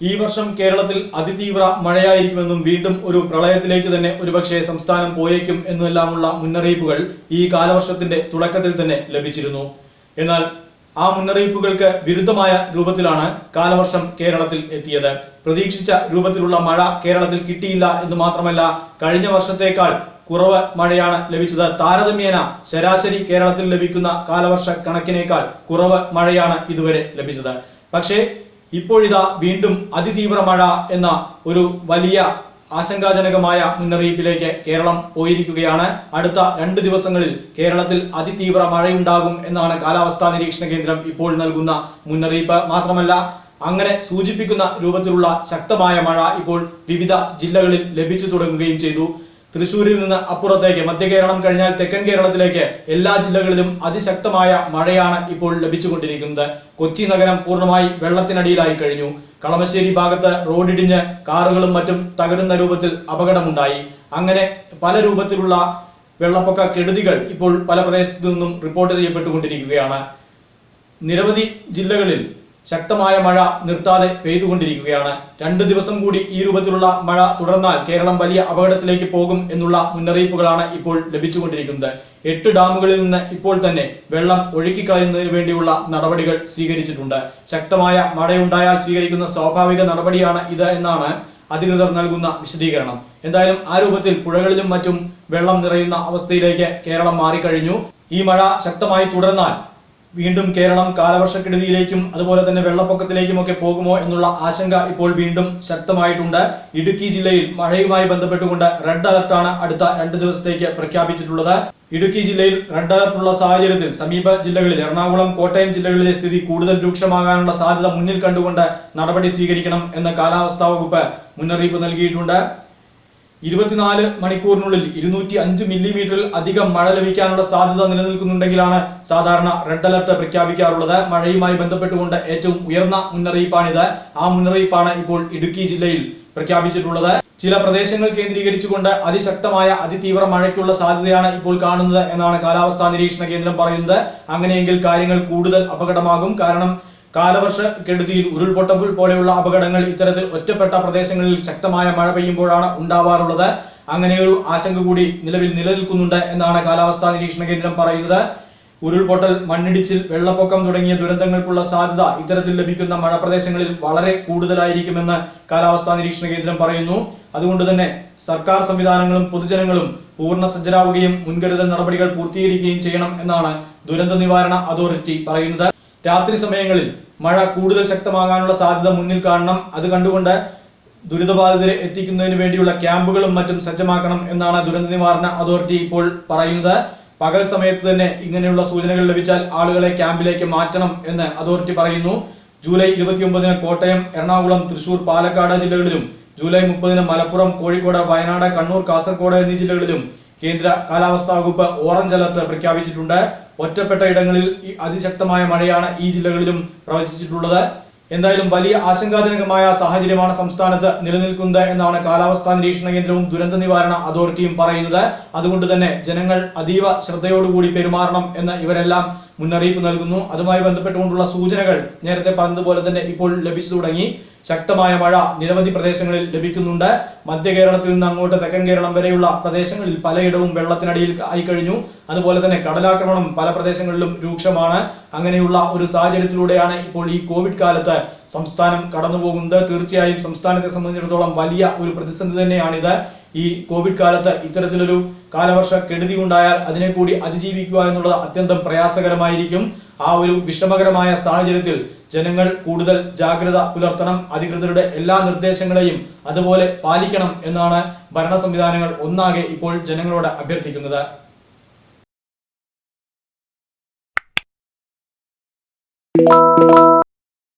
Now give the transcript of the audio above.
ഈ വർഷം കേരളത്തിൽ അതിതീവ്ര മഴയായിരിക്കുമെന്നും വീണ്ടും ഒരു പ്രളയത്തിലേക്ക് തന്നെ ഒരുപക്ഷെ സംസ്ഥാനം പോയേക്കും എന്നെല്ലാമുള്ള മുന്നറിയിപ്പുകൾ ഈ കാലവർഷത്തിന്റെ തുടക്കത്തിൽ തന്നെ ലഭിച്ചിരുന്നു. എന്നാൽ ആ മുന്നറിയിപ്പുകൾക്ക് വിരുദ്ധമായ രൂപത്തിലാണ് കാലവർഷം കേരളത്തിൽ എത്തിയത്. പ്രതീക്ഷിച്ച രൂപത്തിലുള്ള മഴ കേരളത്തിൽ കിട്ടിയില്ല എന്ന് മാത്രമല്ല, കഴിഞ്ഞ വർഷത്തേക്കാൾ കുറവ് മഴയാണ് ലഭിച്ചത്. താരതമ്യേന ശരാശരി കേരളത്തിൽ ലഭിക്കുന്ന കാലവർഷ കണക്കിനേക്കാൾ കുറവ് മഴയാണ് ഇതുവരെ ലഭിച്ചത്. പക്ഷേ ഇപ്പോഴിതാ വീണ്ടും അതിതീവ്ര മഴ എന്ന ഒരു വലിയ ആശങ്കാജനകമായ മുന്നറിയിപ്പിലേക്ക് കേരളം പോയിരിക്കുകയാണ്. അടുത്ത 2 ദിവസങ്ങളിൽ കേരളത്തിൽ അതിതീവ്ര മഴയുണ്ടാകും എന്നാണ് കാലാവസ്ഥാ നിരീക്ഷണ കേന്ദ്രം ഇപ്പോൾ നൽകുന്ന മുന്നറിയിപ്പ്. മാത്രമല്ല, അങ്ങനെ സൂചിപ്പിക്കുന്ന രൂപത്തിലുള്ള ശക്തമായ മഴ ഇപ്പോൾ വിവിധ ജില്ലകളിൽ ലഭിച്ചു തുടങ്ങുകയും ചെയ്തു. തൃശ്ശൂരിൽ നിന്ന് അപ്പുറത്തേക്ക് മധ്യ കേരളം കഴിഞ്ഞാൽ തെക്കൻ കേരളത്തിലേക്ക് എല്ലാ ജില്ലകളിലും അതിശക്തമായ മഴയാണ് ഇപ്പോൾ ലഭിച്ചുകൊണ്ടിരിക്കുന്നത്. കൊച്ചി നഗരം പൂർണ്ണമായി വെള്ളത്തിനടിയിലായി കഴിഞ്ഞു. കളമശ്ശേരി ഭാഗത്ത് റോഡിടിഞ്ഞ് കാറുകളും മറ്റും തകരുന്ന രൂപത്തിൽ അപകടമുണ്ടായി. അങ്ങനെ പല രൂപത്തിലുള്ള വെള്ളപ്പൊക്ക കെടുതികൾ ഇപ്പോൾ പല പ്രദേശത്തു നിന്നും റിപ്പോർട്ട് ചെയ്യപ്പെട്ടുകൊണ്ടിരിക്കുകയാണ്. നിരവധി ജില്ലകളിൽ ശക്തമായ മഴ നിർത്താതെ പെയ്തുകൊണ്ടിരിക്കുകയാണ്. 2 ദിവസം കൂടി ഈ രൂപത്തിലുള്ള മഴ തുടർന്നാൽ കേരളം വലിയ അപകടത്തിലേക്ക് പോകും എന്നുള്ള മുന്നറിയിപ്പുകളാണ് ഇപ്പോൾ ലഭിച്ചുകൊണ്ടിരിക്കുന്നത്. 8 ഡാമുകളിൽ നിന്ന് ഇപ്പോൾ തന്നെ വെള്ളം ഒഴുക്കിക്കളയുന്നതിന് വേണ്ടിയുള്ള നടപടികൾ സ്വീകരിച്ചിട്ടുണ്ട്. ശക്തമായ മഴയുണ്ടായാൽ സ്വീകരിക്കുന്ന സ്വാഭാവിക നടപടിയാണ് ഇത് എന്നാണ് അധികൃതർ നൽകുന്ന വിശദീകരണം. എന്തായാലും ആ രൂപത്തിൽ പുഴകളിലും മറ്റും വെള്ളം നിറയുന്ന അവസ്ഥയിലേക്ക് കേരളം മാറിക്കഴിഞ്ഞു. ഈ മഴ ശക്തമായി തുടർന്നാൽ വീണ്ടും കേരളം കാലവർഷക്കെടുതിയിലേക്കും അതുപോലെ തന്നെ വെള്ളപ്പൊക്കത്തിലേക്കും ഒക്കെ പോകുമോ എന്നുള്ള ആശങ്ക ഇപ്പോൾ വീണ്ടും ശക്തമായിട്ടുണ്ട്. ഇടുക്കി ജില്ലയിൽ മഴയുമായി ബന്ധപ്പെട്ടുകൊണ്ട് റെഡ് അലർട്ടാണ് അടുത്ത 2 ദിവസത്തേക്ക് പ്രഖ്യാപിച്ചിട്ടുള്ളത്. ഇടുക്കി ജില്ലയിൽ റെഡ് അലർട്ടുള്ള സാഹചര്യത്തിൽ സമീപ ജില്ലകളിൽ എറണാകുളം, കോട്ടയം ജില്ലകളിലെ സ്ഥിതി കൂടുതൽ രൂക്ഷമാകാനുള്ള സാധ്യത മുന്നിൽ കണ്ടുകൊണ്ട് നടപടി സ്വീകരിക്കണം എന്ന് കാലാവസ്ഥാ വകുപ്പ് മുന്നറിയിപ്പ് നൽകിയിട്ടുണ്ട്. 24 മണിക്കൂറിനുള്ളിൽ 205 മില്ലിമീറ്ററിൽ അധികം മഴ ലഭിക്കാനുള്ള സാധ്യത നിലനിൽക്കുന്നുണ്ടെങ്കിലാണ് സാധാരണ റെഡ് അലർട്ട് പ്രഖ്യാപിക്കാറുള്ളത്. മഴയുമായി ബന്ധപ്പെട്ടുകൊണ്ട് ഏറ്റവും ഉയർന്ന മുന്നറിയിപ്പാണിത്. ആ മുന്നറിയിപ്പാണ് ഇപ്പോൾ ഇടുക്കി ജില്ലയിൽ പ്രഖ്യാപിച്ചിട്ടുള്ളത്. ചില പ്രദേശങ്ങൾ കേന്ദ്രീകരിച്ചുകൊണ്ട് അതിശക്തമായ അതിതീവ്ര മഴയ്ക്കുള്ള സാധ്യതയാണ് ഇപ്പോൾ കാണുന്നത് എന്നാണ് കാലാവസ്ഥാ നിരീക്ഷണ കേന്ദ്രം പറയുന്നത്. അങ്ങനെയെങ്കിൽ കാര്യങ്ങൾ കൂടുതൽ അപകടമാകും. കാരണം കാലവർഷ കെടുതിയിൽ ഉരുൾപൊട്ടൽ പോലെയുള്ള അപകടങ്ങൾ ഇത്തരത്തിൽ ഒറ്റപ്പെട്ട പ്രദേശങ്ങളിൽ ശക്തമായ മഴ പെയ്യുമ്പോഴാണ് ഉണ്ടാവാറുള്ളത്. അങ്ങനെയൊരു ആശങ്ക കൂടി നിലനിൽക്കുന്നുണ്ട് എന്നാണ് കാലാവസ്ഥാ നിരീക്ഷണ കേന്ദ്രം പറയുന്നത്. ഉരുൾപൊട്ടൽ, മണ്ണിടിച്ചിൽ, വെള്ളപ്പൊക്കം തുടങ്ങിയ ദുരന്തങ്ങൾക്കുള്ള സാധ്യത ഇത്തരത്തിൽ ലഭിക്കുന്ന മഴ പ്രദേശങ്ങളിൽ വളരെ കൂടുതലായിരിക്കുമെന്ന് കാലാവസ്ഥാ നിരീക്ഷണ കേന്ദ്രം പറയുന്നു. അതുകൊണ്ട് തന്നെ സർക്കാർ സംവിധാനങ്ങളും പൊതുജനങ്ങളും പൂർണ്ണ സജ്ജരാവുകയും മുൻകരുതൽ നടപടികൾ പൂർത്തീകരിക്കുകയും ചെയ്യണം എന്നാണ് ദുരന്ത നിവാരണ അതോറിറ്റി പറയുന്നത്. രാത്രി സമയങ്ങളിൽ മഴ കൂടുതൽ ശക്തമാകാനുള്ള സാധ്യത മുന്നിൽ കാണണം. അത് കണ്ടുകൊണ്ട് ദുരിതബാധിതരെ എത്തിക്കുന്നതിന് വേണ്ടിയുള്ള ക്യാമ്പുകളും മറ്റും സജ്ജമാക്കണം എന്നാണ് ദുരന്ത നിവാരണ അതോറിറ്റി ഇപ്പോൾ പറയുന്നത്. പകൽ സമയത്ത് തന്നെ ഇങ്ങനെയുള്ള സൂചനകൾ ലഭിച്ചാൽ ആളുകളെ ക്യാമ്പിലേക്ക് മാറ്റണം എന്ന് അതോറിറ്റി പറയുന്നു. ജൂലൈ 29 കോട്ടയം, എറണാകുളം, തൃശൂർ, പാലക്കാട് ജില്ലകളിലും ജൂലൈ 30 മലപ്പുറം, കോഴിക്കോട്, വയനാട്, കണ്ണൂർ, കാസർഗോഡ് എന്നീ ജില്ലകളിലും കേന്ദ്ര കാലാവസ്ഥാ വകുപ്പ് ഓറഞ്ച് അലർട്ട് പ്രഖ്യാപിച്ചിട്ടുണ്ട്. ഒറ്റപ്പെട്ട ഇടങ്ങളിൽ അതിശക്തമായ മഴയാണ് ഈ ജില്ലകളിലും പ്രവചിച്ചിട്ടുള്ളത്. എന്തായാലും വലിയ ആശങ്കാജനകമായ സാഹചര്യമാണ് സംസ്ഥാനത്ത് നിലനിൽക്കുന്നത് എന്നാണ് കാലാവസ്ഥാ നിരീക്ഷണ കേന്ദ്രവും ദുരന്ത നിവാരണ അതോറിറ്റിയും പറയുന്നത്. അതുകൊണ്ട് തന്നെ ജനങ്ങൾ അതീവ ശ്രദ്ധയോടുകൂടി പെരുമാറണം എന്ന് ഇവരെല്ലാം മുന്നറിയിപ്പ് നൽകുന്നു. അതുമായി ബന്ധപ്പെട്ടുകൊണ്ടുള്ള സൂചനകൾ നേരത്തെ പറഞ്ഞതുപോലെ തന്നെ ഇപ്പോൾ ലഭിച്ചു തുടങ്ങി. ശക്തമായ മഴ നിരവധി പ്രദേശങ്ങളിൽ ലഭിക്കുന്നുണ്ട്. മധ്യ കേരളത്തിൽ നിന്ന് അങ്ങോട്ട് തെക്കൻ കേരളം വരെയുള്ള പ്രദേശങ്ങളിൽ പലയിടവും വെള്ളത്തിനടിയിൽ ആയി കഴിഞ്ഞു. അതുപോലെ തന്നെ കടലാക്രമണം പല പ്രദേശങ്ങളിലും രൂക്ഷമാണ്. അങ്ങനെയുള്ള ഒരു സാഹചര്യത്തിലൂടെയാണ് ഇപ്പോൾ ഈ കോവിഡ് കാലത്ത് സംസ്ഥാനം കടന്നുപോകുന്നത്. തീർച്ചയായും സംസ്ഥാനത്തെ സംബന്ധിച്ചിടത്തോളം വലിയ ഒരു പ്രതിസന്ധി തന്നെയാണിത്. ഈ കോവിഡ് കാലത്ത് ഇത്തരത്തിലൊരു കാലവർഷ കെടുതി ഉണ്ടായാൽ അതിനെ കൂടി അതിജീവിക്കുക എന്നുള്ളത് അത്യന്തം പ്രയാസകരമായിരിക്കും. ആ ഒരു വിഷമകരമായ സാഹചര്യത്തിൽ ജനങ്ങൾ കൂടുതൽ ജാഗ്രത പുലർത്തണം. അധികൃതരുടെ എല്ലാ നിർദ്ദേശങ്ങളെയും അതുപോലെ പാലിക്കണം എന്നാണ് ഭരണ സംവിധാനങ്ങൾ ഒന്നാകെ ഇപ്പോൾ ജനങ്ങളോട് അഭ്യർത്ഥിക്കുന്നത്.